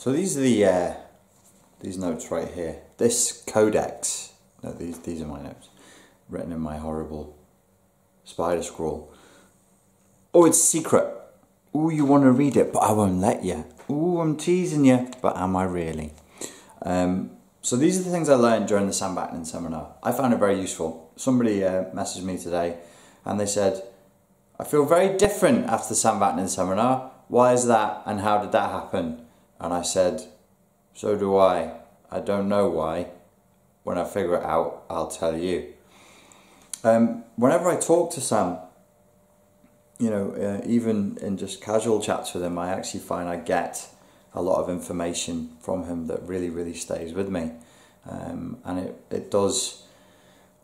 So these are these notes right here. This codex, no, these are my notes, written in my horrible spider scrawl. Oh, it's secret. Oh, you want to read it, but I won't let you. Oh, I'm teasing you, but am I really? So these are the things I learned during the Sam Vaknin seminar. I found it very useful. Somebody messaged me today and they said, I feel very different after the Sam Vaknin seminar. Why is that and how did that happen? And I said, so do I. I don't know why. When I figure it out, I'll tell you. Whenever I talk to Sam, you know, even in just casual chats with him, I actually find I get a lot of information from him that really, really stays with me. And it does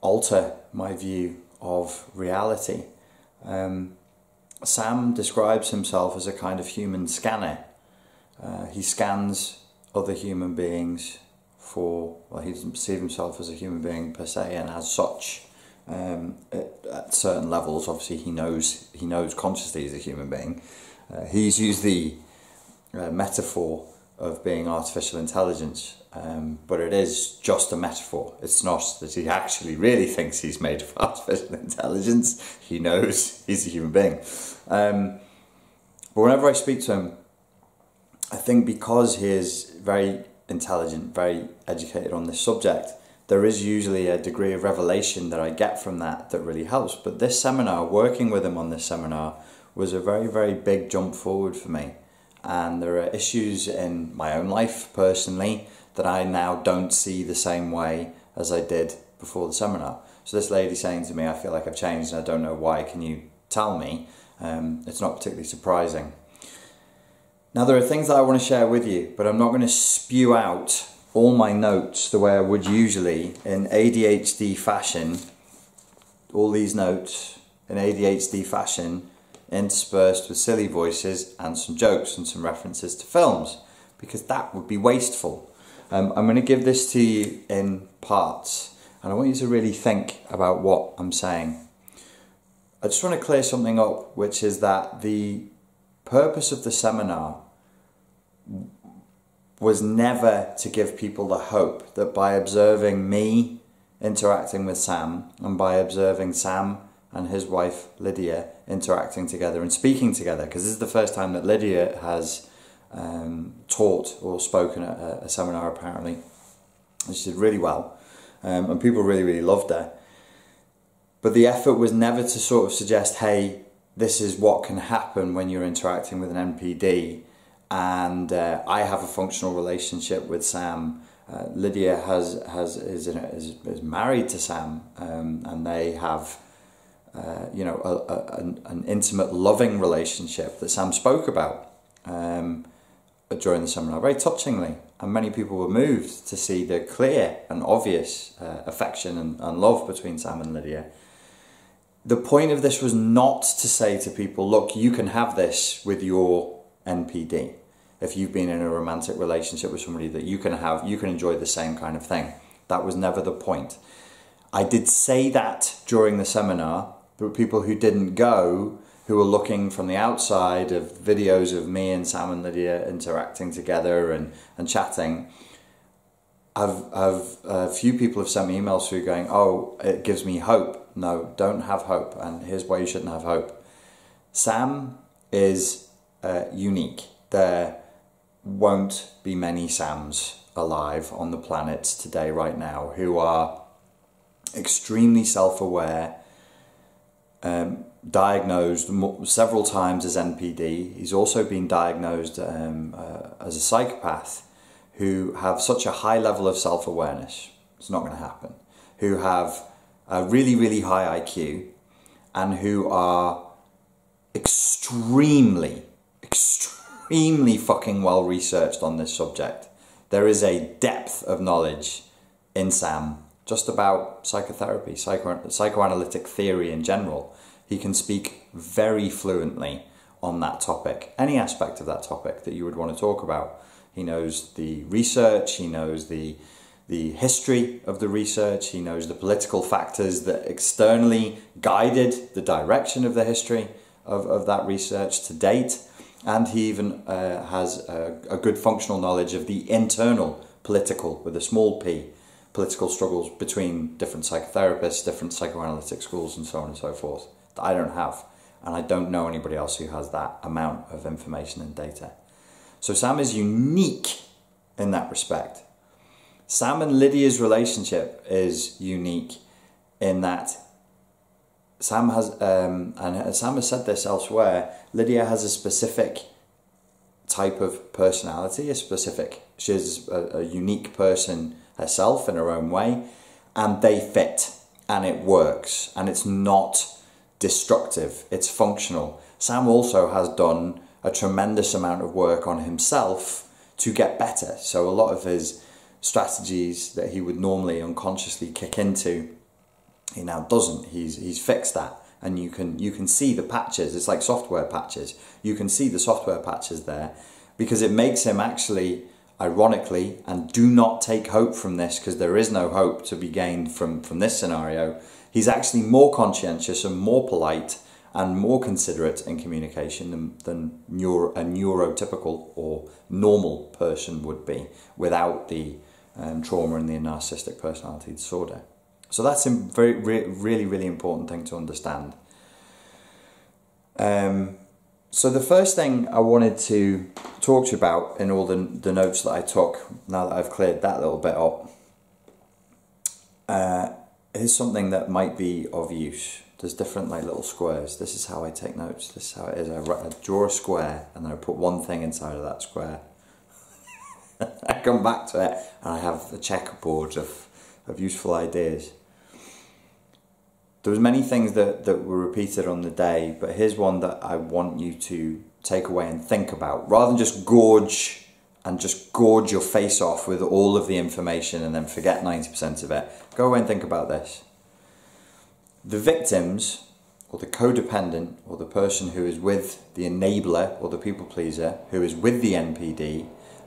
alter my view of reality. Sam describes himself as a kind of human scanner. He scans other human beings for, well, he doesn't perceive himself as a human being per se, and as such, at certain levels, obviously he knows consciously he's a human being. He's used the metaphor of being artificial intelligence, but it is just a metaphor. It's not that he actually really thinks he's made of artificial intelligence. He knows he's a human being. But whenever I speak to him, I think because he is very intelligent, very educated on this subject, there is usually a degree of revelation that I get from that really helps. But this seminar, working with him on this seminar, was a very, very big jump forward for me. And there are issues in my own life personally that I now don't see the same way as I did before the seminar. So this lady saying to me, I feel like I've changed and I don't know why, can you tell me? It's not particularly surprising. Now there are things that I want to share with you, but I'm not going to spew out all my notes the way I would usually in ADHD fashion. All these notes in ADHD fashion, interspersed with silly voices and some jokes and some references to films, because that would be wasteful. I'm going to give this to you in parts, and I want you to really think about what I'm saying. I just want to clear something up, which is that the purpose of the seminar was never to give people the hope that by observing me interacting with Sam, and by observing Sam and his wife Lydia interacting together and speaking together, because this is the first time that Lydia has taught or spoken at a seminar apparently, and she did really well, and people really, really loved her. But the effort was never to sort of suggest, hey, this is what can happen when you're interacting with an NPD, and I have a functional relationship with Sam. Lydia is married to Sam, and they have you know, an intimate, loving relationship that Sam spoke about during the seminar, very touchingly, and many people were moved to see the clear and obvious affection and love between Sam and Lydia. The point of this was not to say to people, look, you can have this with your NPD. If you've been in a romantic relationship with somebody, that you can enjoy the same kind of thing. That was never the point. I did say that during the seminar. There were people who didn't go, who were looking from the outside of videos of me and Sam and Lydia interacting together and chatting. A few people have sent me emails through going, oh, it gives me hope. No, don't have hope, and here's why you shouldn't have hope. Sam is unique. There won't be many Sams alive on the planet today right now who are extremely self-aware, diagnosed several times as NPD. He's also been diagnosed as a psychopath, who have such a high level of self-awareness. It's not going to happen. Who have a really, really high IQ, and who are extremely fucking well researched on this subject. There is a depth of knowledge in Sam just about psychotherapy, psychoanalytic theory in general. He can speak very fluently on that topic, any aspect of that topic that you would want to talk about. He knows the research, he knows the history of the research, he knows the political factors that externally guided the direction of the history of that research to date. And he even has a good functional knowledge of the internal political, with a small p, political struggles between different psychotherapists, different psychoanalytic schools, and so on and so forth, that I don't have. And I don't know anybody else who has that amount of information and data. So Sam is unique in that respect. Sam and Lydia's relationship is unique in that Sam has, and Sam has said this elsewhere, Lydia has a specific type of personality, she's a unique person herself in her own way, and they fit, and it works, and it's not destructive, it's functional. Sam also has done a tremendous amount of work on himself to get better, so a lot of his strategies that he would normally unconsciously kick into, he now doesn't. He's fixed that, and you can see the patches. It's like software patches. You can see the software patches there, because it makes him actually, ironically, and do not take hope from this, because there is no hope to be gained from this scenario. He's actually more conscientious and more polite and more considerate in communication than a neurotypical or normal person would be without the trauma and the narcissistic personality disorder. So that's a really important thing to understand. So the first thing I wanted to talk to you about in all the notes that I took, now that I've cleared that little bit up, is something that might be of use. There's different little squares. This is how I take notes. This is how it is. I draw a square and then I put one thing inside of that square. I come back to it and I have a checkerboard of useful ideas. There was many things that were repeated on the day, but here's one that I want you to take away and think about. Rather than just gorge your face off with all of the information and then forget 90% of it, go away and think about this. The victims, or the codependent, or the person who is with the enabler, or the people pleaser, who is with the NPD,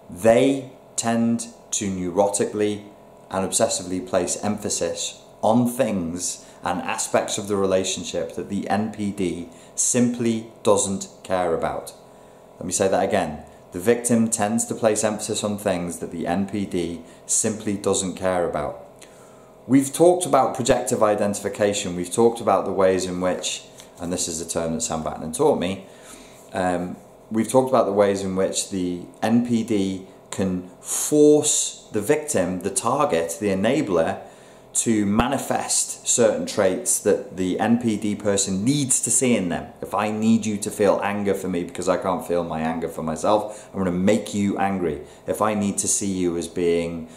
they tend to neurotically and obsessively place emphasis on things and aspects of the relationship that the NPD simply doesn't care about. Let me say that again. The victim tends to place emphasis on things that the NPD simply doesn't care about. We've talked about projective identification. We've talked about the ways in which, and this is a term that Sam Vaknin taught me, we've talked about the ways in which the NPD can force the victim, the target, the enabler, to manifest certain traits that the NPD person needs to see in them. If I need you to feel anger for me because I can't feel my anger for myself, I'm going to make you angry. If I need to see you as being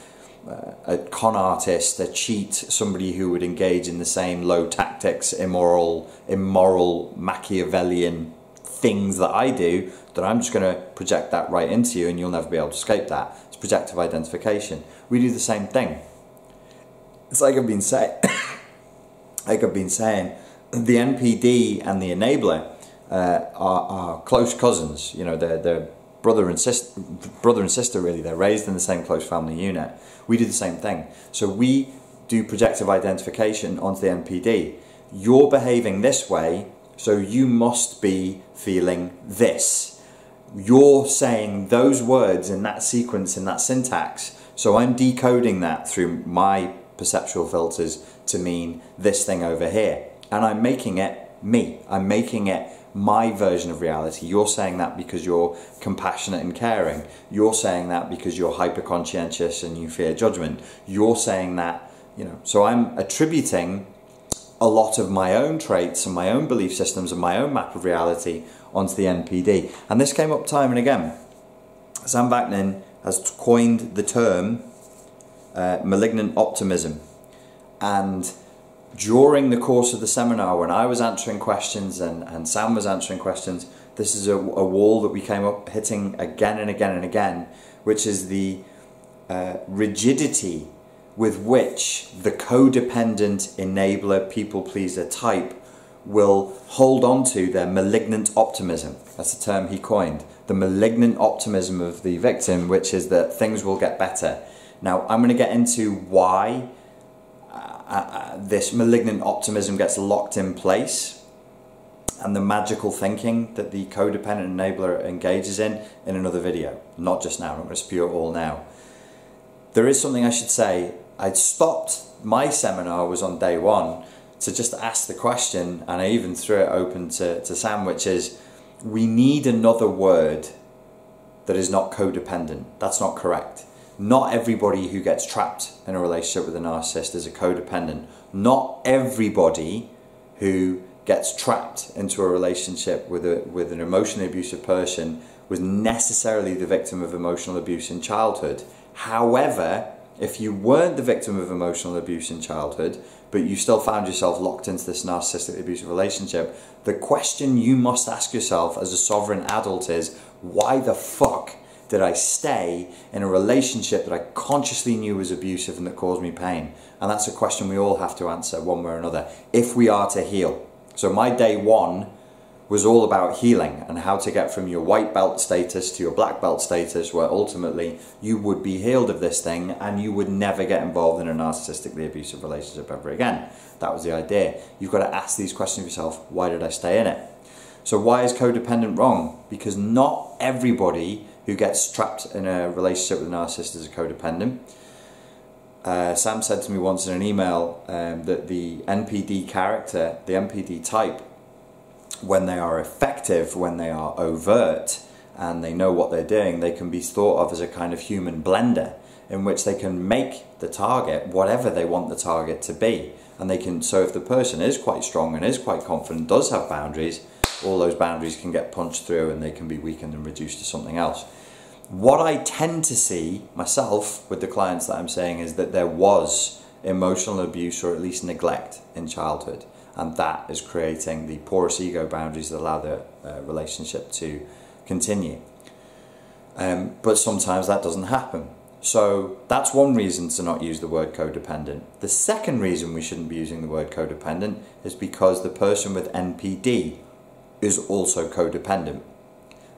a con artist, a cheat, somebody who would engage in the same low tactics, immoral, Machiavellian things that I do, then I'm just going to project that right into you and you'll never be able to escape that. It's projective identification. We do the same thing. It's like I've been saying, the NPD and the enabler are close cousins. You know, they're brother and sister really. They're raised in the same close family unit. We do the same thing. So we do projective identification onto the NPD. You're behaving this way, so you must be feeling this. You're saying those words in that sequence, in that syntax, so I'm decoding that through my perceptual filters to mean this thing over here, and I'm making it me. I'm making it my version of reality. You're saying that because you're compassionate and caring. You're saying that because you're hyper conscientious and you fear judgment. You're saying that, you know, so I'm attributing a lot of my own traits and my own belief systems and my own map of reality onto the NPD. And this came up time and again. Sam Vaknin has coined the term Malignant Optimism, and during the course of the seminar, when I was answering questions and Sam was answering questions, this is a wall that we came up hitting again and again and again, which is the rigidity with which the codependent enabler people pleaser type will hold on to their malignant optimism. That's a term he coined. The malignant optimism of the victim, which is that things will get better. Now, I'm going to get into why this malignant optimism gets locked in place and the magical thinking that the codependent enabler engages in another video. Not just now, I'm not going to spew it all now. There is something I should say. I'd stopped, my seminar was on day one, to just ask the question, and I even threw it open to Sam, which is, we need another word that is not codependent. That's not correct. Not everybody who gets trapped in a relationship with a narcissist is a codependent. Not everybody who gets trapped into a relationship with an emotionally abusive person was necessarily the victim of emotional abuse in childhood. However, if you weren't the victim of emotional abuse in childhood, but you still found yourself locked into this narcissistic abusive relationship, the question you must ask yourself as a sovereign adult is, why the fuck did I stay in a relationship that I consciously knew was abusive and that caused me pain? And that's a question we all have to answer one way or another, if we are to heal. So my day one was all about healing and how to get from your white belt status to your black belt status, where ultimately you would be healed of this thing and you would never get involved in a narcissistically abusive relationship ever again. That was the idea. You've got to ask these questions of yourself. Why did I stay in it? So why is codependent wrong? Because not everybody who gets trapped in a relationship with a narcissist is a codependent. Sam said to me once in an email that the NPD character, the NPD type, when they are effective, when they are overt, and they know what they're doing, they can be thought of as a kind of human blender in which they can make the target whatever they want the target to be. And they can, so if the person is quite strong and is quite confident, does have boundaries, all those boundaries can get punched through and they can be weakened and reduced to something else. What I tend to see myself with the clients that I'm saying is that there was emotional abuse or at least neglect in childhood, and that is creating the porous ego boundaries that allow the relationship to continue. But sometimes that doesn't happen. So that's one reason to not use the word codependent. The second reason we shouldn't be using the word codependent is because the person with NPD is also codependent.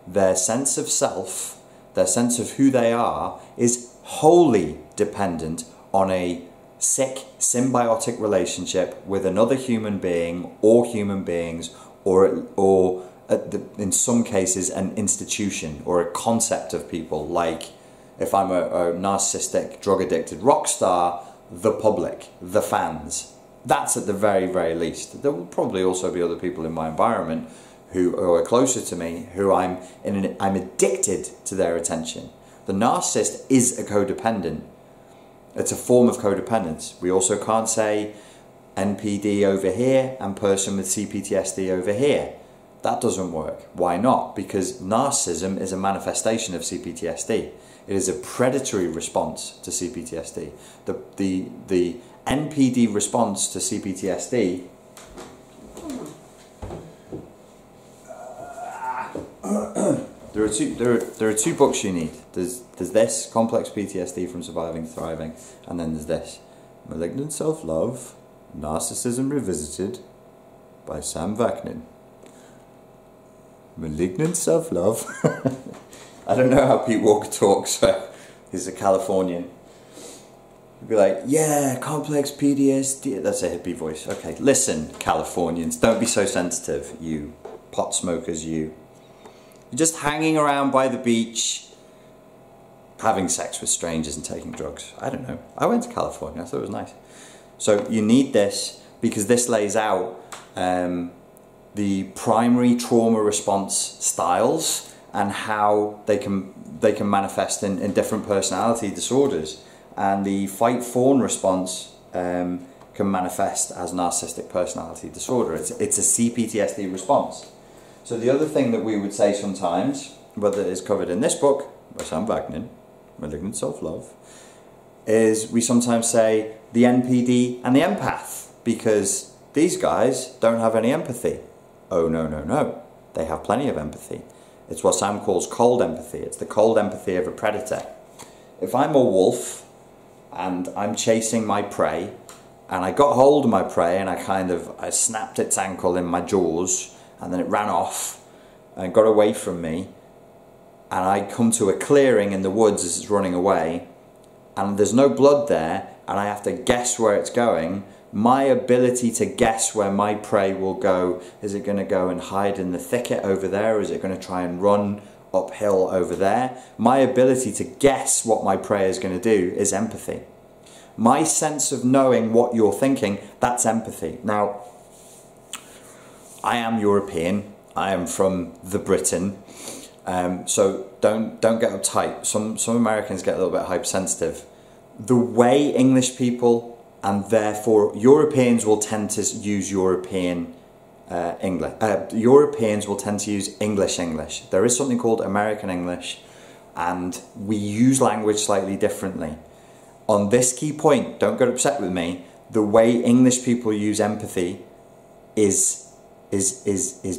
Their sense of self, their sense of who they are, is wholly dependent on a sick, symbiotic relationship with another human being or human beings, or in some cases an institution or a concept of people. Like if I'm a narcissistic, drug-addicted rock star, the public, the fans. That's at the very, very least. There will probably also be other people in my environment who are closer to me, who I'm addicted to their attention. The narcissist is a codependent. It's a form of codependence. We also can't say NPD over here and person with CPTSD over here. That doesn't work. Why not? Because narcissism is a manifestation of CPTSD. It is a predatory response to CPTSD. The NPD response to CPTSD there are two books you need. There's this, Complex PTSD from Surviving Thriving, and then there's this, Malignant Self-Love, Narcissism Revisited, by Sam Vaknin. Malignant Self-Love. I don't know how Pete Walker talks, so he's a Californian. He'd be like, yeah, complex PTSD. That's a hippie voice. Okay, listen, Californians, don't be so sensitive, you pot smokers, you. You're just hanging around by the beach, having sex with strangers and taking drugs. I don't know. I went to California. I thought it was nice. So you need this because this lays out the primary trauma response styles and how they can manifest in different personality disorders. And the fight-fawn response can manifest as narcissistic personality disorder. It's a CPTSD response. So the other thing that we would say sometimes, whether it's covered in this book, by Sam Vaknin, Malignant Self-Love, is we sometimes say the NPD and the empath, because these guys don't have any empathy. Oh, no, no, no. They have plenty of empathy. It's what Sam calls cold empathy. It's the cold empathy of a predator. If I'm a wolf and I'm chasing my prey, and I got hold of my prey and I snapped its ankle in my jaws, and then it ran off and got away from me, and I come to a clearing in the woods as it's running away, and there's no blood there, and I have to guess where it's going, My ability to guess where my prey will go, is it going to go and hide in the thicket over there, or is it going to try and run uphill over there? My ability to guess what my prey is going to do is empathy. My sense of knowing what you're thinking, that's empathy. Now, I am European. I am from the Britain. So don't get uptight. Some Americans get a little bit hypersensitive. The way English people and therefore Europeans will tend to use European English. Europeans will tend to use English. There is something called American English, and we use language slightly differently. On this key point, don't get upset with me. The way English people use empathy is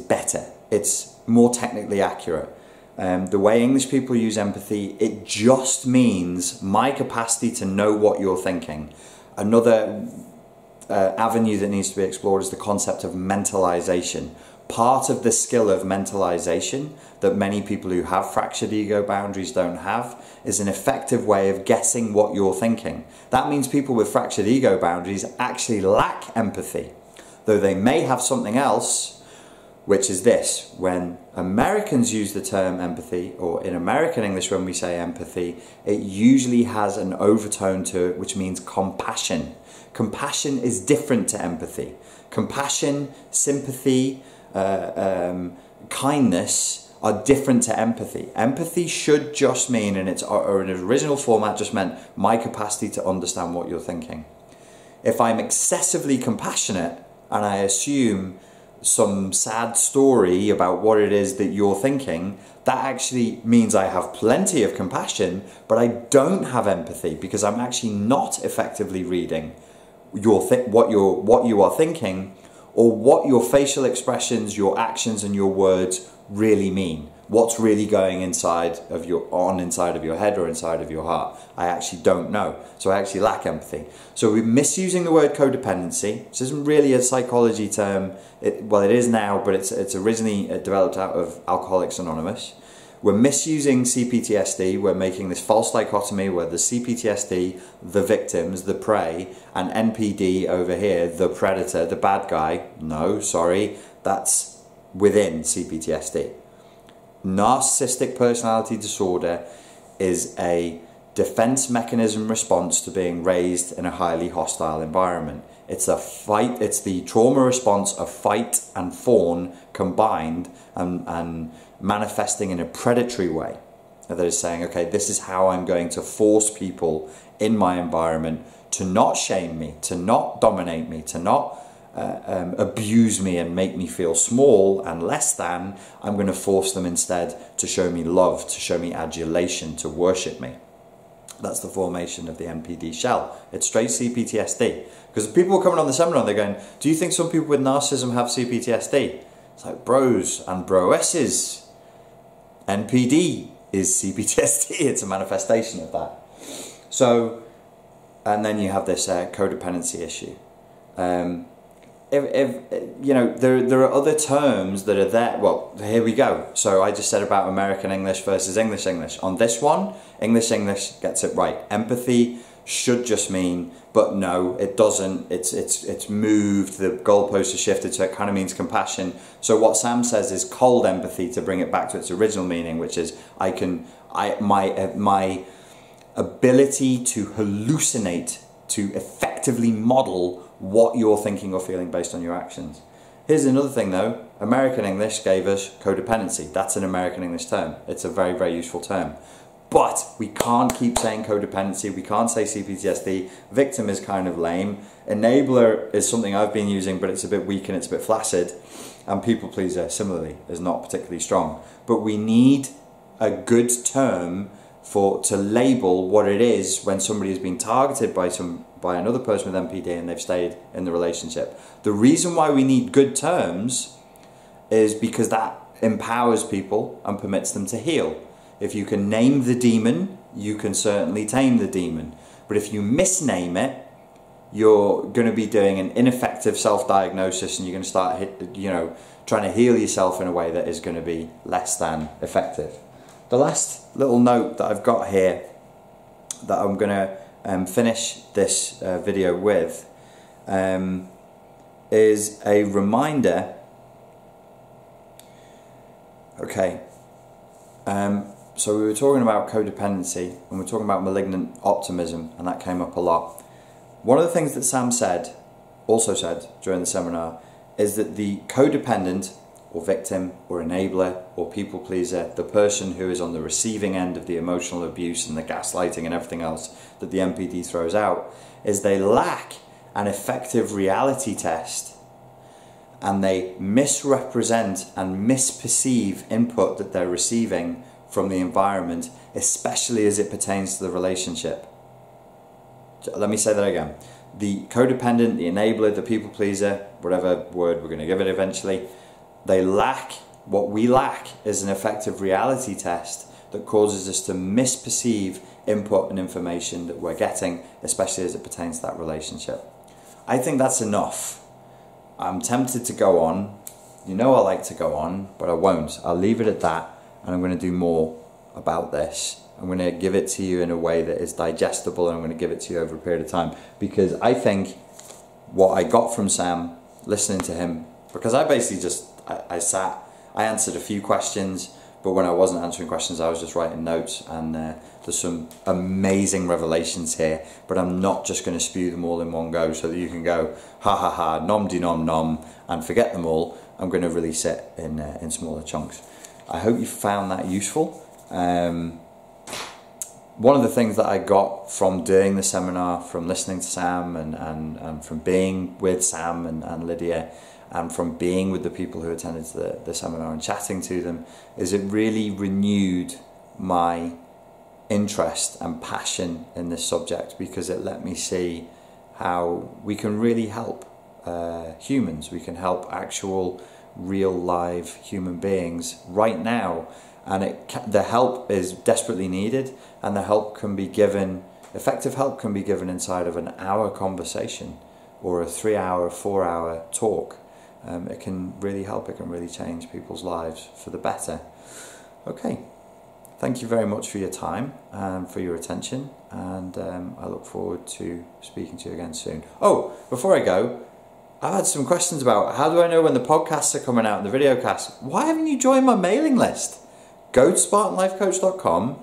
better. It's more technically accurate. The way English people use empathy, it just means my capacity to know what you're thinking. Another avenue that needs to be explored is the concept of mentalization. Part of the skill of mentalization that many people who have fractured ego boundaries don't have is an effective way of guessing what you're thinking. That means people with fractured ego boundaries actually lack empathy, though they may have something else, which is this: when Americans use the term empathy, or in American English when we say empathy, it usually has an overtone to it which means compassion. Compassion is different to empathy. Compassion, sympathy, kindness are different to empathy. Empathy should just mean, in its original format, just meant my capacity to understand what you're thinking. If I'm excessively compassionate and I assume some sad story about what it is that you're thinking, that actually means I have plenty of compassion, but I don't have empathy, because I'm actually not effectively reading what you are thinking, or what your facial expressions, your actions and your words really mean. What's really going inside of your head or inside of your heart. I actually don't know. So I actually lack empathy. So we're misusing the word codependency. This isn't really a psychology term. Well, it is now, but it's originally developed out of Alcoholics Anonymous. We're misusing CPTSD. We're making this false dichotomy where the CPTSD, the victims, the prey, and NPD over here, the predator, the bad guy. No, sorry, that's within CPTSD. Narcissistic personality disorder is a defense mechanism response to being raised in a highly hostile environment. It's the trauma response of fight and fawn combined, and manifesting in a predatory way. That is saying, okay, this is how I'm going to force people in my environment to not shame me, to not dominate me, to not abuse me and make me feel small and less than. I'm going to force them instead to show me love, to show me adulation, to worship me. That's the formation of the NPD shell. It's straight CPTSD. Because people are coming on the seminar and they're going, do you think some people with narcissism have CPTSD? It's like, bros and broesses. NPD is CPTSD. It's a manifestation of that. So, and then you have this codependency issue. If you know, there are other terms that are there. Well, here we go. So I just said about American English versus English English. On this one, English English gets it right. Empathy should just mean, but no, it doesn't. It's moved. The goalposts are shifted, so it kind of means compassion. So what Sam says is cold empathy, to bring it back to its original meaning, which is my ability to hallucinate, to effectively model what you're thinking or feeling based on your actions. Here's another thing though. American English gave us codependency. That's an American English term. It's a very, very useful term. But we can't keep saying codependency. We can't say CPTSD. Victim is kind of lame. Enabler is something I've been using, but it's a bit weak and it's a bit flaccid. And people pleaser, similarly, is not particularly strong. But we need a good term to label what it is when somebody has been targeted by another person with NPD and they've stayed in the relationship. The reason why we need good terms is because that empowers people and permits them to heal. If you can name the demon, you can certainly tame the demon. But if you misname it, you're going to be doing an ineffective self-diagnosis, and you're going to start trying to heal yourself in a way that is going to be less than effective. The last little note that I've got here that I'm going to finish this video with is a reminder. Okay, so we were talking about codependency, and we were talking about malignant optimism, and that came up a lot. One of the things that Sam also said during the seminar, is that the codependent, or victim, or enabler, or people pleaser, the person who is on the receiving end of the emotional abuse and the gaslighting and everything else that the MPD throws out, is they lack an effective reality test, and they misrepresent and misperceive input that they're receiving from the environment, especially as it pertains to the relationship. Let me say that again. The codependent, the enabler, the people pleaser, whatever word we're going to give it eventually, they lack, what we lack is an effective reality test that causes us to misperceive input and information that we're getting, especially as it pertains to that relationship. I think that's enough. I'm tempted to go on. You know I like to go on, but I won't. I'll leave it at that, and I'm going to do more about this. I'm going to give it to you in a way that is digestible, and I'm going to give it to you over a period of time, because I think what I got from Sam, listening to him, because I basically just, I answered a few questions, but when I wasn't answering questions I was just writing notes, and there's some amazing revelations here, but I'm not just going to spew them all in one go so that you can go ha ha ha, nom de nom nom, and forget them all. I'm going to release it in smaller chunks. I hope you found that useful. One of the things that I got from doing the seminar, from listening to Sam, and from being with Sam and Lydia, and from being with the people who attended the seminar and chatting to them, is it really renewed my interest and passion in this subject, because it let me see how we can really help humans. We can help actual real live human beings right now, and the help is desperately needed, and the help can be given, effective help can be given inside of an hour conversation or a 3-hour, 4-hour talk. It can really help, it can really change people's lives for the better. Okay, thank you very much for your time and for your attention, and I look forward to speaking to you again soon. Oh, before I go, I've had some questions about how do I know when the podcasts are coming out and the videocast. Why haven't you joined my mailing list? Go to SpartanLifeCoach.com,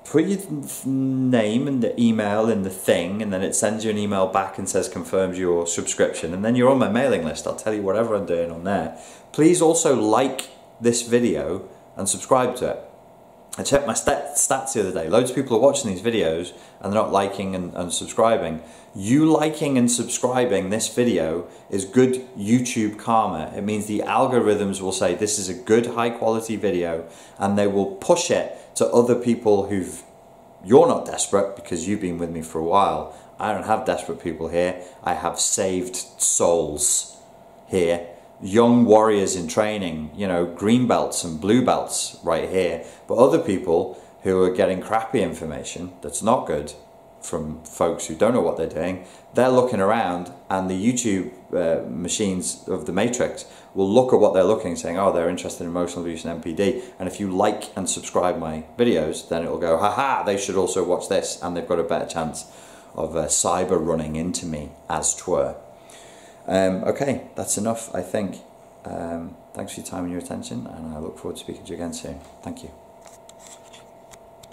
put your name and the email in the thing, and then it sends you an email back and says confirms your subscription, and then you're on my mailing list. I'll tell you whatever I'm doing on there. Please also like this video and subscribe to it. I checked my stats the other day. Loads of people are watching these videos and they're not liking and subscribing. You liking and subscribing this video is good YouTube karma. It means the algorithms will say this is a good high quality video, and they will push it to other people you're not desperate because you've been with me for a while. I don't have desperate people here. I have saved souls here. Young warriors in training, you know, green belts and blue belts right here. But other people who are getting crappy information that's not good from folks who don't know what they're doing, they're looking around, and the YouTube machines of the Matrix will look at what they're looking, saying, oh, they're interested in emotional abuse and MPD, and if you like and subscribe my videos, then it'll go, haha, they should also watch this, and they've got a better chance of cyber running into me, as 'twere. Okay, that's enough, I think. Thanks for your time and your attention, and I look forward to speaking to you again soon. Thank you.